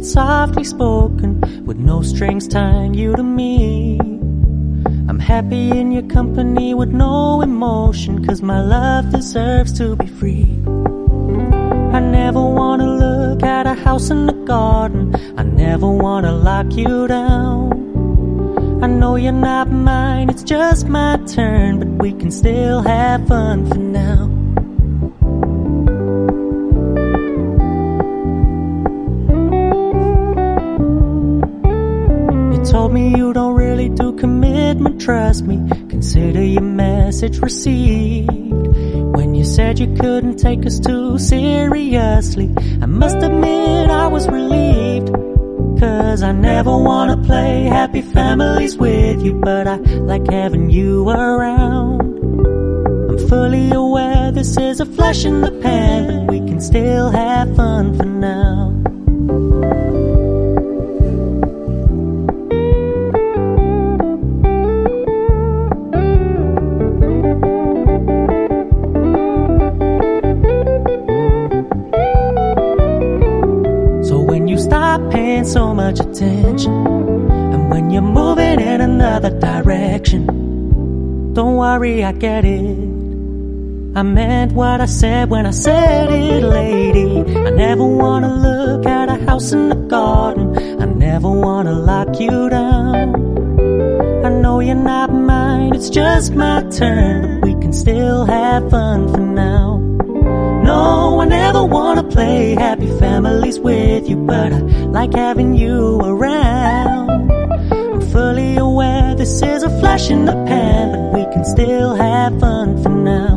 It's softly spoken, with no strings tying you to me. I'm happy in your company with no emotion, 'cause my love deserves to be free. I never wanna look at a house in the garden, I never wanna lock you down. I know you're not mine, it's just my turn, but we can still have fun for now. You told me you don't really do commitment, trust me, consider your message received. When you said you couldn't take us too seriously, I must admit I was relieved. 'Cause I never wanna play happy families with you, but I like having you around. I'm fully aware this is a flash in the pan, but we can still have fun for now. Stop paying so much attention, and when you're moving in another direction, don't worry, I get it. I meant what I said when I said it, lady. I never wanna look at a house in the garden, I never wanna lock you down. I know you're not mine, it's just my turn, but we can still have fun for now. No, I never wanna play happy families with you, but I like having you around. I'm fully aware this is a flash in the pan, but we can still have fun for now.